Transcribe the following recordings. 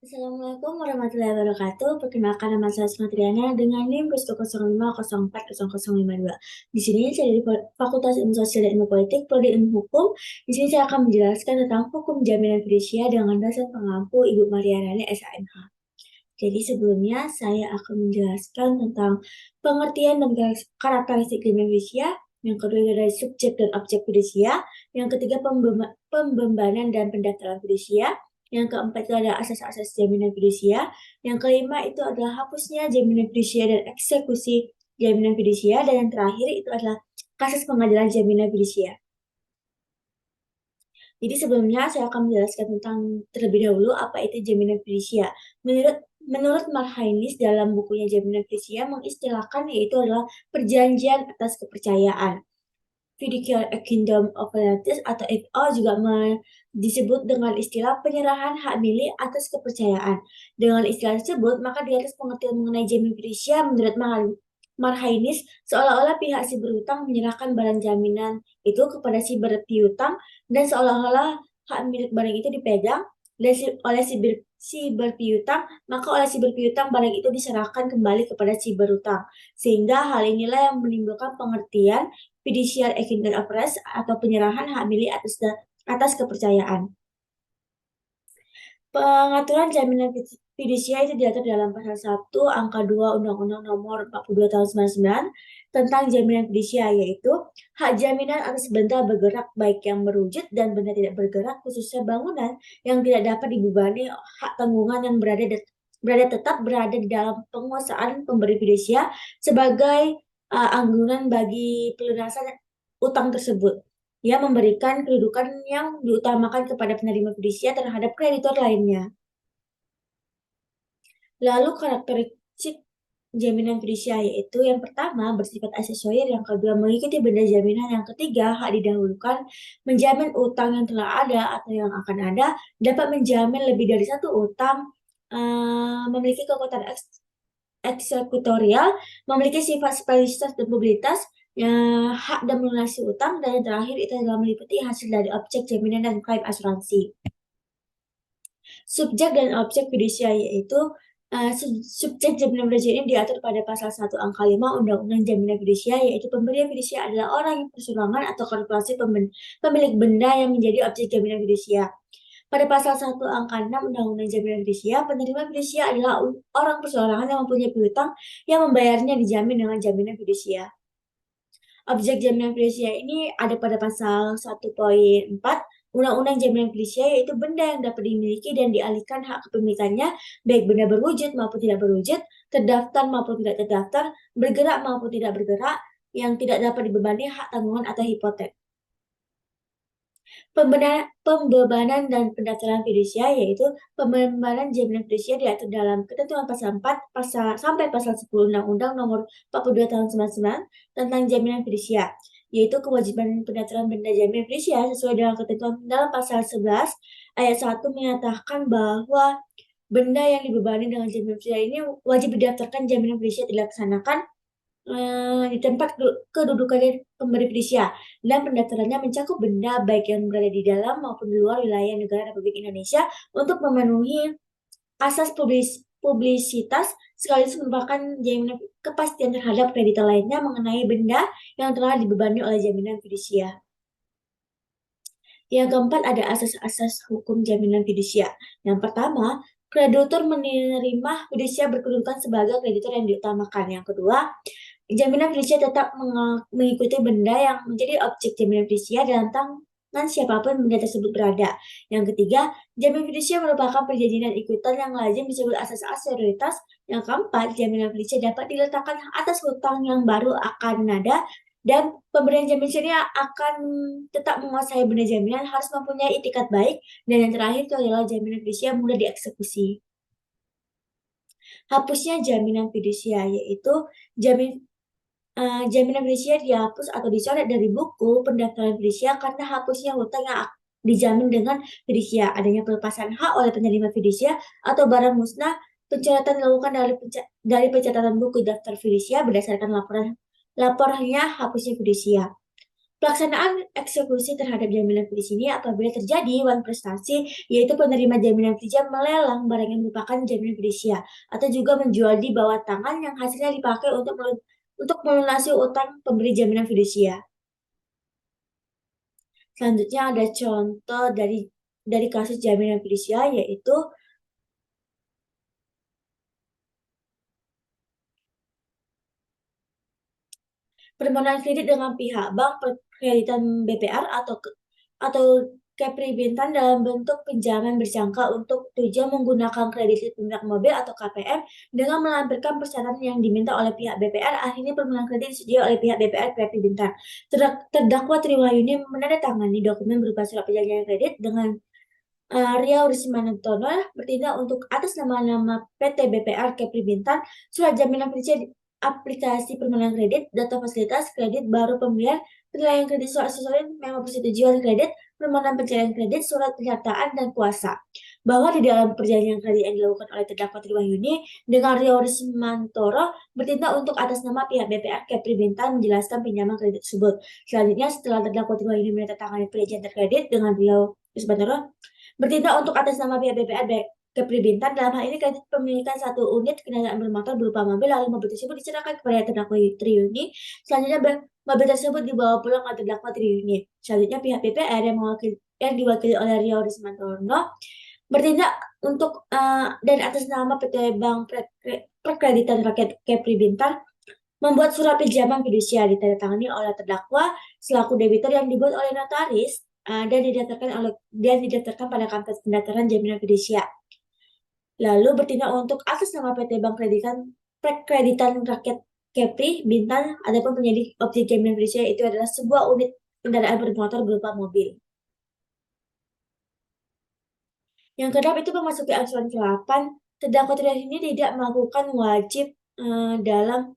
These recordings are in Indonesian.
Assalamualaikum warahmatullahi wabarakatuh. Perkenalkan nama saya Asmatriana dengan NIM 105040052. Di sini saya dari Fakultas Ilmu Sosial dan Ilmu Politik, Prodi Ilmu Hukum. Di sini saya akan menjelaskan tentang hukum jaminan fidusia dengan dosen pengampu Ibu Maria Rani SHMH. Jadi sebelumnya saya akan menjelaskan tentang pengertian dan karakteristik jaminan fidusia. Yang kedua adalah subjek dan objek fidusia. Yang ketiga pembebanan dan pendaftaran fidusia. Yang keempat itu adalah asas-asas jaminan fidusia. Yang kelima itu adalah hapusnya jaminan fidusia dan eksekusi jaminan fidusia. Dan yang terakhir itu adalah kasus pengadilan jaminan fidusia. Jadi sebelumnya saya akan menjelaskan tentang terlebih dahulu apa itu jaminan fidusia. Menurut Marhainis dalam bukunya Jaminan Fidusia mengistilahkan yaitu adalah perjanjian atas kepercayaan. Fiduciary Kingdom of Relations atau FO juga disebut dengan istilah penyerahan hak milik atas kepercayaan. Dengan istilah tersebut, maka di atas pengertian mengenai jaminan fidusia menurut Marhainis, seolah-olah pihak si berutang menyerahkan barang jaminan itu kepada si berpiutang dan seolah-olah hak milik barang itu dipegang oleh si berpiutang, maka oleh si berpiutang barang itu diserahkan kembali kepada si berutang. Sehingga hal inilah yang menimbulkan pengertian fiduciary agreement of rest atau penyerahan hak milik atas kepercayaan. Pengaturan jaminan fidusia itu diatur dalam pasal 1 angka 2 Undang-Undang Nomor 42 Tahun 99 tentang jaminan fidusia, yaitu hak jaminan atas benda bergerak baik yang berwujud dan benda tidak bergerak, khususnya bangunan yang tidak dapat dibebani hak tanggungan yang tetap berada di dalam penguasaan pemberi fidusia sebagai anggunan bagi pelunasan utang tersebut. Ia memberikan kedudukan yang diutamakan kepada penerima fidusia terhadap kreditor lainnya. Lalu karakteristik jaminan fidusia yaitu yang pertama bersifat aksesoris, yang kedua mengikuti benda jaminan, yang ketiga hak didahulukan, menjamin utang yang telah ada atau yang akan ada, dapat menjamin lebih dari satu utang, memiliki kekuatan eksekutorial, memiliki sifat spesialitas dan mobilitas, hak dan melunasi utang, dan yang terakhir itu adalah meliputi hasil dari objek jaminan dan klaim asuransi. Subjek dan objek fidusia yaitu subjek jaminan fidusia ini diatur pada pasal 1 angka 5 Undang-Undang Jaminan Fidusia, yaitu pemberi fidusia adalah orang yang perseorangan atau korporasi pemilik benda yang menjadi objek jaminan fidusia. Pada pasal 1 angka 6 Undang-Undang Jaminan Fidusia, penerima fidusia adalah orang perseorangan yang mempunyai piutang yang membayarnya dijamin dengan jaminan fidusia. Objek jaminan fidusia ini ada pada pasal 1.4 Undang-Undang Jaminan Fidusia, yaitu benda yang dapat dimiliki dan dialihkan hak kepemilikannya, baik benda berwujud maupun tidak berwujud, terdaftar maupun tidak terdaftar, bergerak maupun tidak bergerak, yang tidak dapat dibebani hak tanggungan atau hipotek. Pembebanan dan pendaftaran fidusia yaitu pembebanan jaminan fidusia diatur dalam ketentuan pasal 4 sampai pasal 10 Undang-Undang Nomor 42 Tahun 99 tentang jaminan fidusia, yaitu kewajiban pendaftaran benda jaminan fidusia sesuai dengan ketentuan dalam pasal 11 ayat 1 menyatakan bahwa benda yang dibebani dengan jaminan fidusia ini wajib didaftarkan jaminan fidusia dilaksanakan di tempat kedudukannya pemberi fidusia, dan pendaftarannya mencakup benda baik yang berada di dalam maupun di luar wilayah negara Republik Indonesia untuk memenuhi asas publisitas sekaligus merupakan jaminan kepastian terhadap kreditor lainnya mengenai benda yang telah dibebani oleh jaminan fidusia. Yang keempat ada asas-asas hukum jaminan fidusia. Yang pertama, kreditur menerima fidusia berkedudukan sebagai kreditur yang diutamakan. Yang kedua, jaminan fidusia tetap mengikuti benda yang menjadi objek jaminan fidusia dalam tangan siapapun benda tersebut berada. Yang ketiga, jaminan fidusia merupakan perjanjian ikutan yang lazim disebut asas aserioritas. Yang keempat, jaminan fidusia dapat diletakkan atas hutang yang baru akan ada, dan pemberian jaminan fidusia akan tetap menguasai benda jaminan, harus mempunyai itikat baik, dan yang terakhir itu adalah jaminan fidusia mudah dieksekusi. Hapusnya jaminan fidusia yaitu jaminan fidusia dihapus atau dicoret dari buku pendaftaran fidusia karena hapusnya hutang yang dijamin dengan fidusia, adanya pelepasan hak oleh penerima fidusia atau barang musnah. Pencoretan dilakukan dari pencatatan buku daftar fidusia berdasarkan lapornya hapusnya fidusia. Pelaksanaan eksekusi terhadap jaminan fidusia ini apabila terjadi wan prestasi, yaitu penerima jaminan fidusia melelang barang yang merupakan jaminan fidusia, atau juga menjual di bawah tangan yang hasilnya dipakai untuk melunasi utang pemberi jaminan fidusia. Selanjutnya ada contoh dari kasus jaminan fidusia, yaitu permohonan kredit dengan pihak bank perkreditan BPR atau Kepri-Bintan dalam bentuk pinjaman berjangka untuk tujuan menggunakan kredit pemilik mobil atau KPR dengan melampirkan persyaratan yang diminta oleh pihak BPR. Akhirnya permohonan kredit disetujui oleh pihak BPR Kepri-Bintan. Terdakwa Triwayuni menandatangani dokumen berupa surat perjanjian kredit dengan Riau Rismantono bertindak untuk atas nama-nama PT BPR Kepri Bintan, surat jaminan fidusia aplikasi permohonan kredit, data fasilitas kredit baru pembelian, penilaian kredit surat susulan memo persetujuan kredit, permohonan pencairan kredit, surat pernyataan dan kuasa. Bahwa di dalam perjanjian kredit yang dilakukan oleh terdakwa Triwahyuni dengan Rio Rismantoro bertindak untuk atas nama pihak BPR Kepri Bintan menjelaskan pinjaman kredit tersebut. Selanjutnya setelah terdakwa Triwahyuni menandatangani perjanjian terkredit dengan Rio Rismantoro bertindak untuk atas nama pihak BPR Kepri Bintan, dalam hal ini kredit pemilikan satu unit kendaraan bermotor berupa mobil, lalu mobil tersebut diserahkan kepada terdakwa Triuni. Selanjutnya mobil tersebut dibawa pulang oleh terdakwa Triuni. Selanjutnya pihak BPR yang diwakili oleh Rio Rismantono bertindak untuk dan atas nama PT Bank Perkreditan Rakyat Kepri Bintan membuat surat pinjaman fidusia ditandatangani oleh terdakwa selaku debitur yang dibuat oleh notaris dan didaftarkan pada kantor pendaftaran jaminan fidusia. Lalu bertindak untuk atas nama PT Bank Perkreditan Rakyat Kepri Bintan, adapun penyidik objek jaminan fidusia itu adalah sebuah unit kendaraan bermotor berupa mobil. Yang kedap itu memasuki acuan ke-8, terdakwa ini tidak melakukan wajib dalam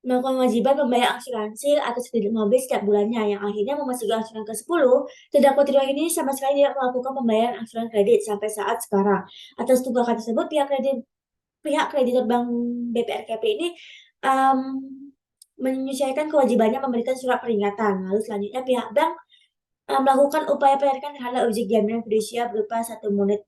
melakukan kewajiban membayar asuransi atas kredit mobil setiap bulannya, yang akhirnya memasuki acuan ke-10, terdakwa ini sama sekali tidak melakukan pembayaran angsuran kredit sampai saat sekarang. Atas tunggakan tersebut, pihak kreditor bank BPRKP ini um, menyesuaikan kewajibannya memberikan surat peringatan. Lalu selanjutnya pihak bank melakukan upaya penarikan terhadap objek jaminan fidusia berupa satu unit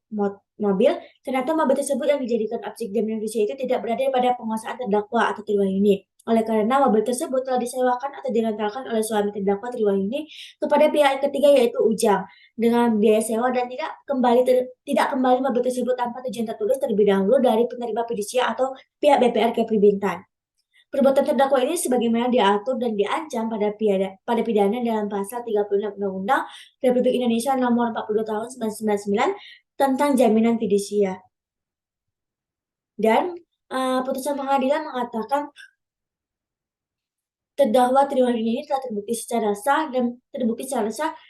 mobil. Ternyata mobil tersebut yang dijadikan objek jaminan fidusia itu tidak berada pada penguasaan terdakwa atau Triwayuni. Oleh karena mobil tersebut telah disewakan atau direntalkan oleh suami terdakwa Triwayuni kepada pihak ketiga yaitu Ujang dengan biaya sewa dan tidak kembali mobil tersebut tanpa tujuan tertulis terlebih dahulu dari penerima fidusia atau pihak BPR Kepri Bintan. Perbuatan terdakwa ini sebagaimana diatur dan diancam pada pidana dalam pasal 36 Undang-Undang Republik Indonesia nomor 42 tahun 1999 tentang jaminan fidusia. Dan putusan pengadilan mengatakan terdakwa Triwayuni ini telah terbukti secara sah dan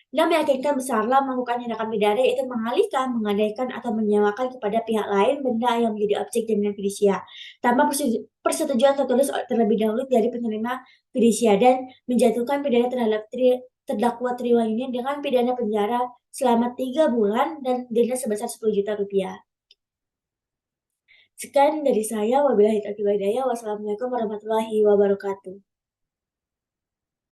meyakinkan besarlah melakukan tindakan pidana yaitu mengalihkan, menggadaikan atau menyewakan kepada pihak lain benda yang menjadi objek jaminan fidusia tanpa persetujuan tertulis terlebih dahulu dari penerima fidusia dan menjatuhkan pidana terhadap terdakwa Triwayuni dengan pidana penjara selama 3 bulan dan denda sebesar 10 juta rupiah. Sekian dari saya, wabillahi taufiq wal hidayah. Wassalamualaikum warahmatullahi wabarakatuh.